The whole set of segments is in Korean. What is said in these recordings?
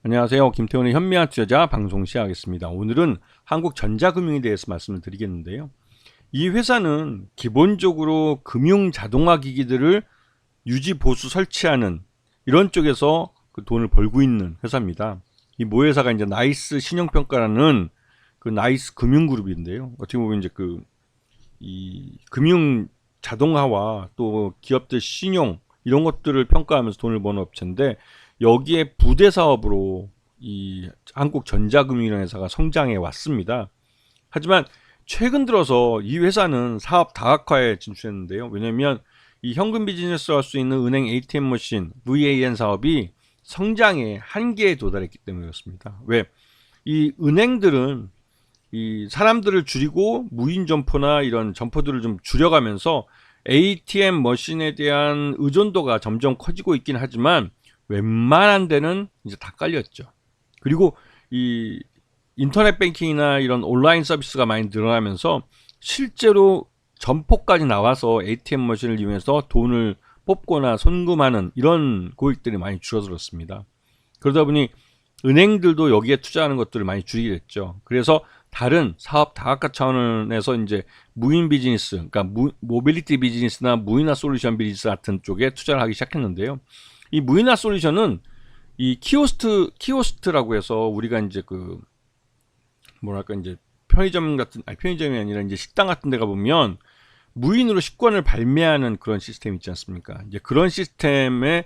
안녕하세요. 김태훈의 현명한 투자자 방송 시작하겠습니다. 오늘은 한국전자금융에 대해서 말씀을 드리겠는데요. 이 회사는 기본적으로 금융 자동화 기기들을 유지 보수 설치하는 이런 쪽에서 그 돈을 벌고 있는 회사입니다. 이 모회사가 이제 나이스 신용평가라는 그 나이스 금융그룹인데요. 어떻게 보면 이제 이 금융 자동화와 또 기업들 신용 이런 것들을 평가하면서 돈을 버는 업체인데, 여기에 부대 사업으로 이 한국전자금융이라는 회사가 성장해 왔습니다. 하지만 최근 들어서 이 회사는 사업 다각화에 진출했는데요. 왜냐하면 이 현금 비즈니스를 할 수 있는 은행 ATM 머신 VAN 사업이 성장의 한계에 도달했기 때문에 그렇습니다. 왜? 이 은행들은 이 사람들을 줄이고 무인 점포나 이런 점포들을 좀 줄여가면서 ATM 머신에 대한 의존도가 점점 커지고 있긴 하지만 웬만한 데는 이제 다 깔렸죠. 그리고 이 인터넷 뱅킹이나 이런 온라인 서비스가 많이 늘어나면서 실제로 점포까지 나와서 ATM 머신을 이용해서 돈을 뽑거나 송금하는 이런 고객들이 많이 줄어들었습니다. 그러다 보니 은행들도 여기에 투자하는 것들을 많이 줄이게 됐죠. 그래서 다른 사업 다각화 차원에서 이제 무인 비즈니스, 그러니까 모빌리티 비즈니스나 무인화 솔루션 비즈니스 같은 쪽에 투자를 하기 시작했는데요. 이 무인화 솔루션은 이 키오스트라고 해서 우리가 이제 뭐랄까 이제 편의점이 아니라 이제 식당 같은 데 가보면 무인으로 식권을 발매하는 그런 시스템 있지 않습니까? 이제 그런 시스템에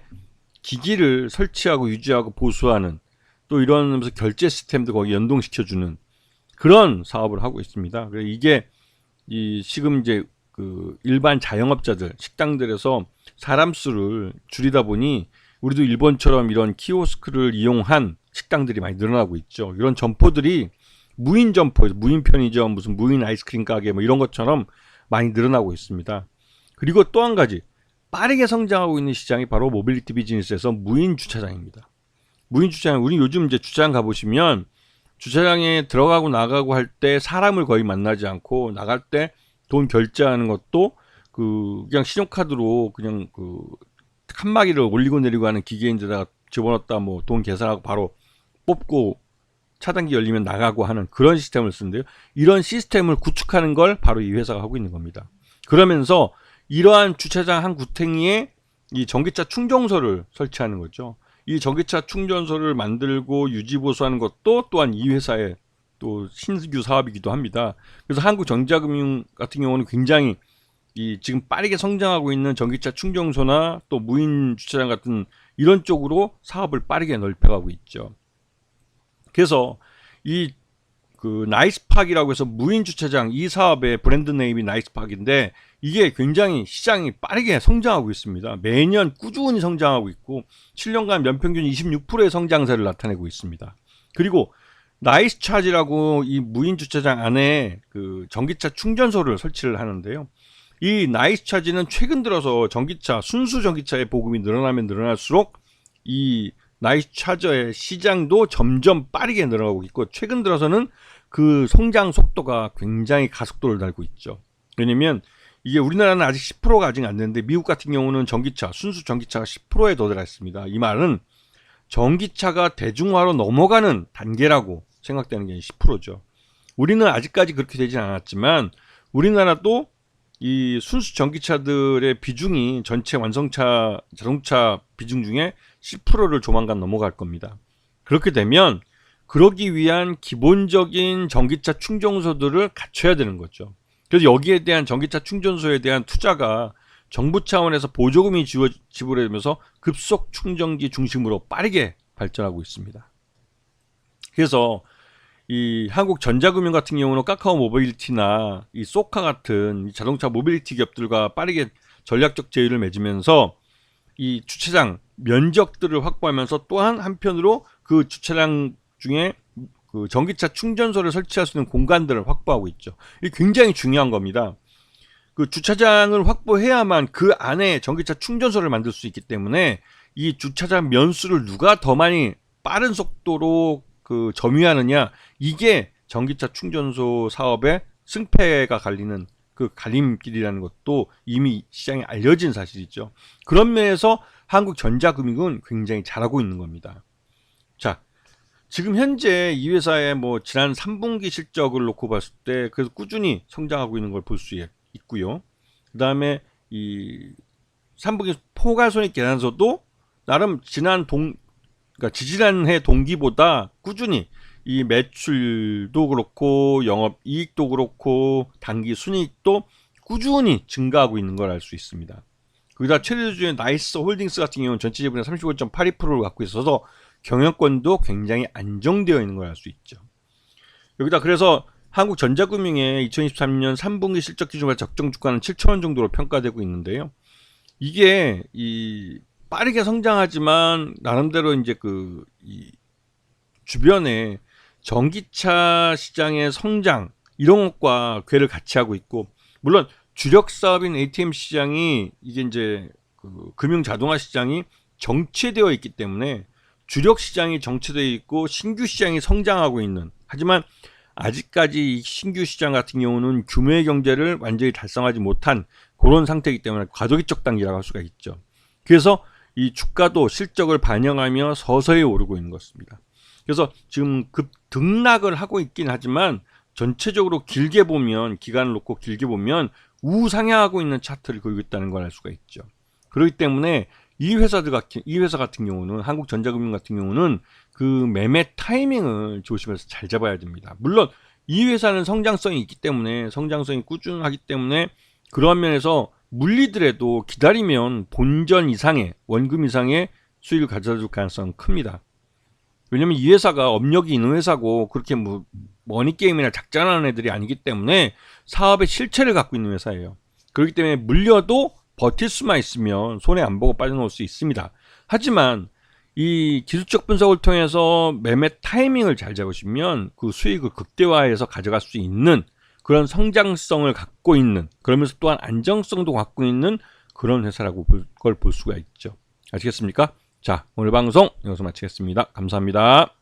기기를 설치하고 유지하고 보수하는, 또 이러면서 결제 시스템도 거기 연동시켜주는 그런 사업을 하고 있습니다. 그래서 이게 지금 이제 일반 자영업자들, 식당들에서 사람 수를 줄이다 보니 우리도 일본처럼 이런 키오스크를 이용한 식당들이 많이 늘어나고 있죠. 이런 점포들이 무인 점포, 무인 편의점, 무슨 무인 아이스크림 가게 뭐 이런 것처럼 많이 늘어나고 있습니다. 그리고 또 한 가지 빠르게 성장하고 있는 시장이 바로 모빌리티 비즈니스에서 무인 주차장입니다. 무인 주차장, 우리 요즘 이제 주차장 가보시면 주차장에 들어가고 나가고 할 때 사람을 거의 만나지 않고, 나갈 때 돈 결제하는 것도 그냥 신용카드로 그냥 칸막이를 올리고 내리고 하는 기계인데다가 집어넣었다 뭐 돈 계산하고 바로 뽑고 차단기 열리면 나가고 하는 그런 시스템을 쓰는데요. 이런 시스템을 구축하는 걸 바로 이 회사가 하고 있는 겁니다. 그러면서 이러한 주차장 한 구탱이에 이 전기차 충전소를 설치하는 거죠. 이 전기차 충전소를 만들고 유지 보수하는 것도 또한 이 회사의 또 신규 사업이기도 합니다. 그래서 한국전자금융 같은 경우는 굉장히 지금 빠르게 성장하고 있는 전기차 충전소나 또 무인 주차장 같은 이런 쪽으로 사업을 빠르게 넓혀가고 있죠. 그래서 나이스팍이라고 해서 무인 주차장, 이 사업의 브랜드 네임이 나이스팍인데, 이게 굉장히 시장이 빠르게 성장하고 있습니다. 매년 꾸준히 성장하고 있고 7년간 연평균 26%의 성장세를 나타내고 있습니다. 그리고 나이스차지라고 이 무인 주차장 안에 전기차 충전소를 설치를 하는데요. 이 나이스차지는 최근 들어서 순수 전기차의 보급이 늘어나면 늘어날수록 이 나이스차저의 시장도 점점 빠르게 늘어나고 있고, 최근 들어서는 그 성장 속도가 굉장히 가속도를 달고 있죠. 왜냐면 이게 우리나라는 아직 10%가 아직 안 되는데, 미국 같은 경우는 순수 전기차가 10%에 도달했습니다. 이 말은 전기차가 대중화로 넘어가는 단계라고 생각되는 게 10%죠. 우리는 아직까지 그렇게 되진 않았지만, 우리나라도 이 순수 전기차들의 비중이 전체 자동차 비중 중에 10%를 조만간 넘어갈 겁니다. 그렇게 되면 그러기 위한 기본적인 전기차 충전소들을 갖춰야 되는 거죠. 그래서 여기에 대한 전기차 충전소에 대한 투자가 정부 차원에서 보조금이 지불되면서 급속 충전기 중심으로 빠르게 발전하고 있습니다. 그래서 이 한국전자금융 같은 경우는 카카오 모빌리티나 이 소카 같은 자동차 모빌리티 기업들과 빠르게 전략적 제휴를 맺으면서 이 주차장 면적들을 확보하면서, 또한 한편으로 그 주차장 중에 전기차 충전소를 설치할 수 있는 공간들을 확보하고 있죠. 이게 굉장히 중요한 겁니다. 주차장을 확보해야만 그 안에 전기차 충전소를 만들 수 있기 때문에, 이 주차장 면수를 누가 더 많이 빠른 속도로 점유하느냐, 이게 전기차 충전소 사업의 승패가 갈리는 갈림길이라는 것도 이미 시장에 알려진 사실이죠. 그런 면에서 한국전자금융은 굉장히 잘하고 있는 겁니다. 자, 지금 현재 이 회사의 뭐 지난 3분기 실적을 놓고 봤을 때 그래서 꾸준히 성장하고 있는 걸 볼 수 있고요. 그다음에 이 3분기 포괄손익 계산서도 나름 그러니까 지지난해 동기보다 꾸준히 이 매출도 그렇고 영업이익도 그렇고 당기 순이익도 꾸준히 증가하고 있는 걸 알 수 있습니다. 거기다 최대주주인 나이스 홀딩스 같은 경우는 전체 지분의 35.82%를 갖고 있어서 경영권도 굉장히 안정되어 있는 걸 알 수 있죠. 여기다 그래서 한국전자금융의 2023년 3분기 실적 기준으로 적정 주가는 7,000원 정도로 평가되고 있는데요. 이게 빠르게 성장하지만 나름대로 이제 이 주변에 전기차 시장의 성장 이런 것과 궤를 같이 하고 있고, 물론 주력 사업인 ATM 시장이 이게 이제 금융 자동화 시장이 정체되어 있기 때문에 주력 시장이 정체되어 있고 신규 시장이 성장하고 있는, 하지만 아직까지 이 신규 시장 같은 경우는 규모의 경제를 완전히 달성하지 못한 그런 상태이기 때문에 과도기적 단계라고 할 수가 있죠. 그래서 이 주가도 실적을 반영하며 서서히 오르고 있는 것입니다. 그래서 지금 등락을 하고 있긴 하지만 전체적으로 길게 보면, 기간을 놓고 길게 보면 우상향하고 있는 차트를 그리고 있다는 걸 알 수가 있죠. 그렇기 때문에 이 회사 같은 경우는, 한국전자금융 같은 경우는 그 매매 타이밍을 조심해서 잘 잡아야 됩니다. 물론 이 회사는 성장성이 있기 때문에, 성장성이 꾸준하기 때문에 그런 면에서 물리더라도 기다리면 본전 이상의, 원금 이상의 수익을 가져다 줄 가능성은 큽니다. 왜냐면 이 회사가 업력이 있는 회사고 그렇게 뭐 머니게임이나 작전하는 애들이 아니기 때문에 사업의 실체를 갖고 있는 회사예요. 그렇기 때문에 물려도 버틸 수만 있으면 손해 안 보고 빠져나올 수 있습니다. 하지만 이 기술적 분석을 통해서 매매 타이밍을 잘 잡으시면 그 수익을 극대화해서 가져갈 수 있는 그런 성장성을 갖고 있는, 그러면서 또한 안정성도 갖고 있는 그런 회사라고 볼 수가 있죠. 아시겠습니까? 자, 오늘 방송 여기서 마치겠습니다. 감사합니다.